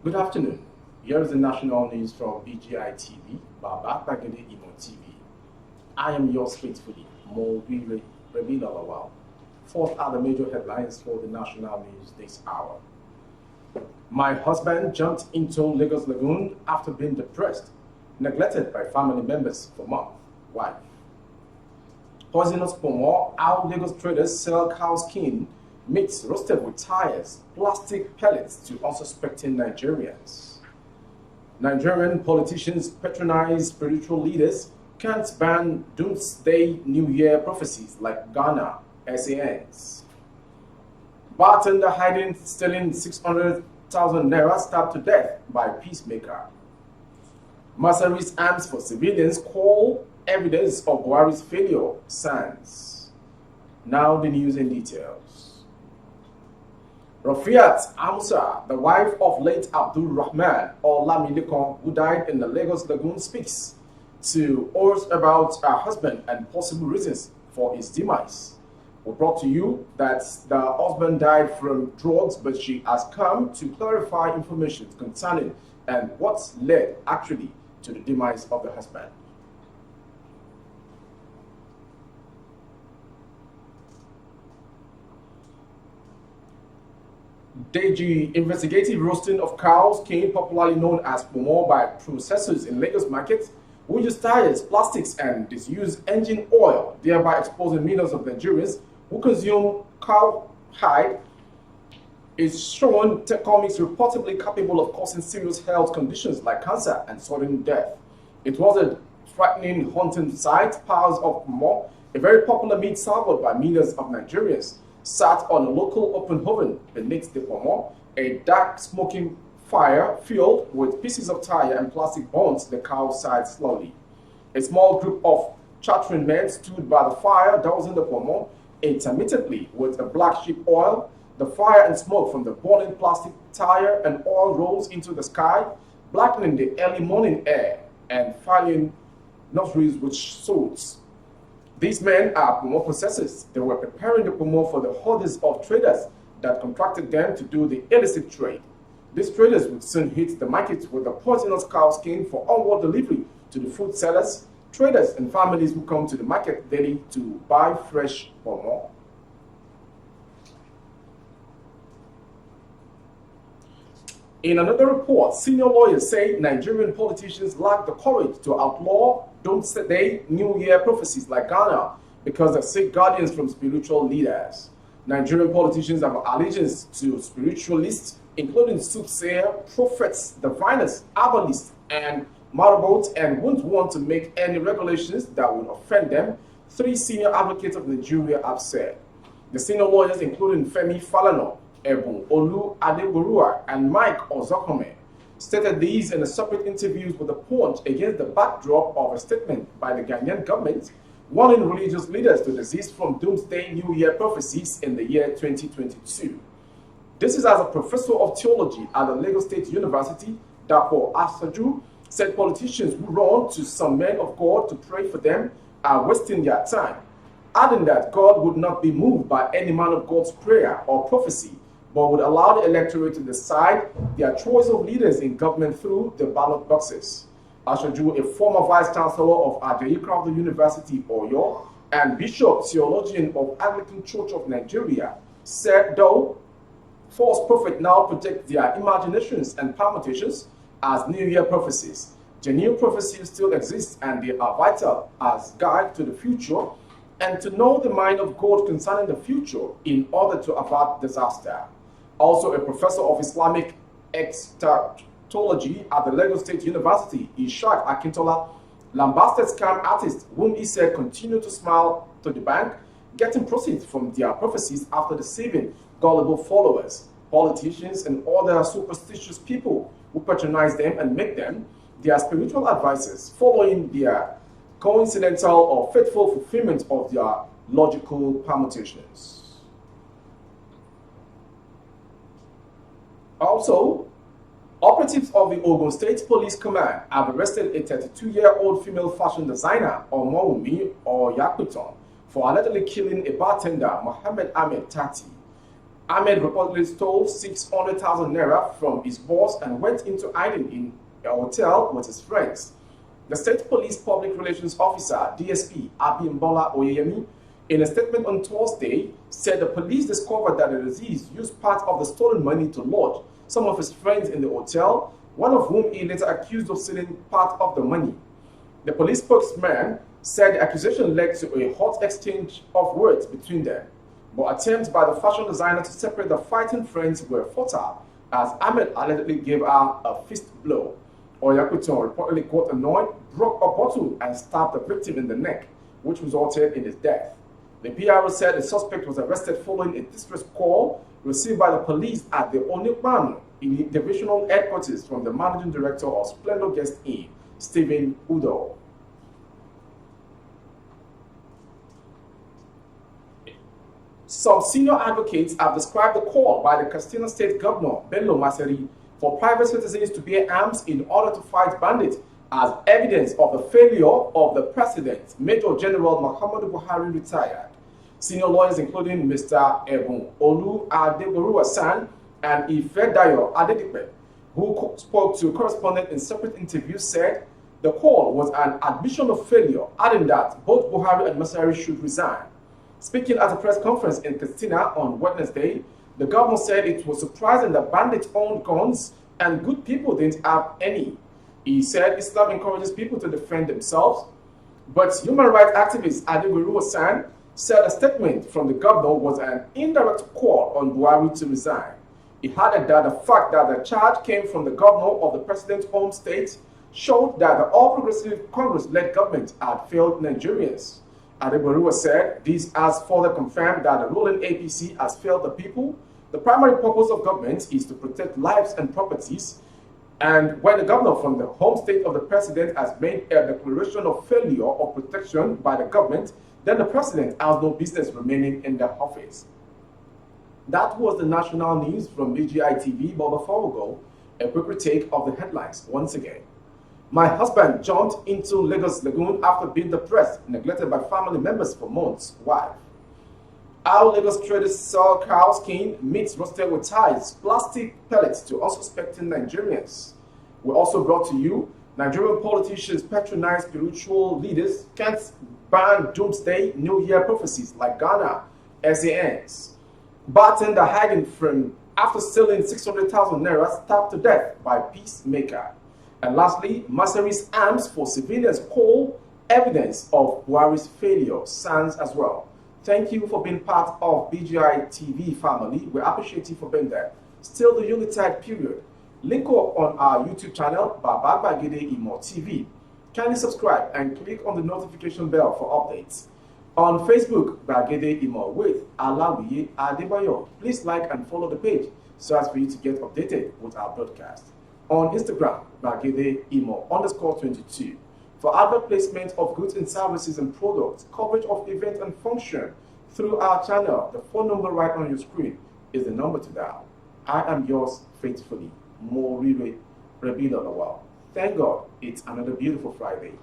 Good afternoon. Here is the national news from BGI TV, Baba Bagede Imo TV. I am yours faithfully, Mo Rebila Lawal. Fourth are the major headlines for the national news this hour. My husband jumped into Lagos lagoon after being depressed, neglected by family members for months. Wife. Poisonous Ponmo, how Lagos traders sell cow skin, meats roasted with tires, plastic pellets to unsuspecting Nigerians. Nigerian politicians patronize spiritual leaders, can't ban doomsday New Year prophecies like Ghana, SANs. Bartender hiding, stealing 600,000 naira stabbed to death by peacemaker. Mercenaries arms for civilians call evidence of Buhari's failure, SANS. Now the news in details. Rafiat Amusa, the wife of late Abdul Rahman or Lamilekon, who died in the Lagos lagoon, speaks to us about her husband and possible reasons for his demise. We brought to you that the husband died from drugs, but she has come to clarify information concerning and what led actually to the demise of the husband. Deji, investigative roasting of cows skin, popularly known as Ponmo by processors in Lagos markets, who use tires, plastics, and disused engine oil, thereby exposing millions of Nigerians who consume cow hide, is shown comics reportedly capable of causing serious health conditions like cancer and sudden death. It was a frightening, haunting sight. Piles of Ponmo, a very popular meat savored by millions of Nigerians, sat on a local open oven beneath the Ponmo. A dark smoking fire filled with pieces of tire and plastic burnt the cow's side slowly. A small group of chattering men stood by the fire, dousing the Ponmo intermittently with a black sheep oil. The fire and smoke from the burning plastic tire and oil rose into the sky, blackening the early morning air and filling nostrils with soot. These men are Ponmo processors. They were preparing the Ponmo for the hordes of traders that contracted them to do the illicit trade. These traders would soon hit the market with the poisonous cow skin for onward delivery to the food sellers, traders, and families who come to the market daily to buy fresh Ponmo. In another report, senior lawyers say Nigerian politicians lack the courage to outlaw doomsday New Year prophecies like Ghana because they seek guardians from spiritual leaders. Nigerian politicians have allegiance to spiritualists, including soothsayer, prophets, diviners, herbalists, and marabouts, and won't want to make any regulations that would offend them, three senior advocates of Nigeria have said. The senior lawyers, including Femi Falana, Ebun Olu Adeborua, and Mike Ozokome, stated these in a separate interviews with the Punch against the backdrop of a statement by the Ghanaian government warning religious leaders to desist from doomsday New Year prophecies in the year 2022. This is as a professor of theology at the Lagos State University, Dapo Asaju, said politicians who run to some men of God to pray for them are wasting their time, adding that God would not be moved by any man of God's prayer or prophecy, but would allow the electorate to decide their choice of leaders in government through the ballot boxes. Asaju, a former vice chancellor of Ajayi Crowther University, Oyo, and bishop theologian of Anglican Church of Nigeria, said though false prophets now project their imaginations and permutations as New Year prophecies, genuine prophecies still exist and they are vital as guide to the future and to know the mind of God concerning the future in order to avert disaster. Also, a professor of Islamic eschatology at the Lagos State University, Ishaq Akintola, lambasted scam artists whom he said continue to smile to the bank, getting proceeds from their prophecies after deceiving gullible followers, politicians, and other superstitious people who patronize them and make them their spiritual advisors, following their coincidental or faithful fulfillment of their logical permutations. Also, operatives of the Ogun State Police Command have arrested a 32-year-old female fashion designer, Omowumi or Yakuton, for allegedly killing a bartender, Mohammed Ahmed Tati. Ahmed reportedly stole 600,000 naira from his boss and went into hiding in a hotel with his friends. The State Police Public Relations Officer, DSP Abimbola Oyeyemi, in a statement on Thursday, said the police discovered that the deceased used part of the stolen money to lodge some of his friends in the hotel, one of whom he later accused of stealing part of the money. The police spokesman said the accusation led to a hot exchange of words between them, but attempts by the fashion designer to separate the fighting friends were futile, as Ahmed allegedly gave her a fist blow. Oyakuton reportedly got annoyed, broke a bottle, and stabbed the victim in the neck, which resulted in his death. The PRO said the suspect was arrested following a distress call received by the police at the Onikman in the divisional headquarters from the managing director of Splendor Guest Inn, Stephen Udo. Some senior advocates have described the call by the Katsina State Governor, Bello Maseri, for private citizens to bear arms in order to fight bandits as evidence of the failure of the president, Major General Muhammadu Buhari, retired. Senior lawyers including Mr. Ebun Olu Adeboruwa-San and Ifedayo Adedipe, who spoke to correspondents in separate interviews, said the call was an admission of failure, adding that both Buhari and Masari should resign. Speaking at a press conference in Katsina on Wednesday, the governor said it was surprising that bandits owned guns and good people didn't have any. He said Islam encourages people to defend themselves, but human rights activist Adeboruwa-San said a statement from the governor was an indirect call on Buhari to resign. He added that the fact that the charge came from the governor of the president's home state showed that the All Progressive Congress-led government had failed Nigerians. Adeboruwa said this has further confirmed that the ruling APC has failed the people. The primary purpose of government is to protect lives and properties, and when the governor from the home state of the president has made a declaration of failure of protection by the government, then the president has no business remaining in the office. That was the national news from BGI TV, but before we go, a quick retake of the headlines once again. My husband jumped into Lagos lagoon after being depressed, neglected by family members for months. Why? How Lagos traders sell cow skin, meat roasted with ties, plastic pellets to unsuspecting Nigerians. We also brought to you Nigerian politicians patronize spiritual leaders, can't ban doomsday New Year prophecies like Ghana SANs. Bartender hiding from after stealing 600,000 naira stabbed to death by peacemaker. And lastly, Masari's arms for civilians call evidence of Buhari's failure, sans as well. Thank you for being part of BGI TV family. We appreciate you for being there. Still the Unitide period. Link up on our YouTube channel, Baba Bagede Imo TV. Kindly subscribe and click on the notification bell for updates. On Facebook, Bagede Imo with Alawiye Adebayo. Please like and follow the page so as for you to get updated with our broadcast. On Instagram, Bagede Imo _22. For advert placement of goods and services and products, coverage of events and function through our channel, the phone number right on your screen is the number to dial. I am yours faithfully, Morire Rebila Lawal. Thank God it's another beautiful Friday.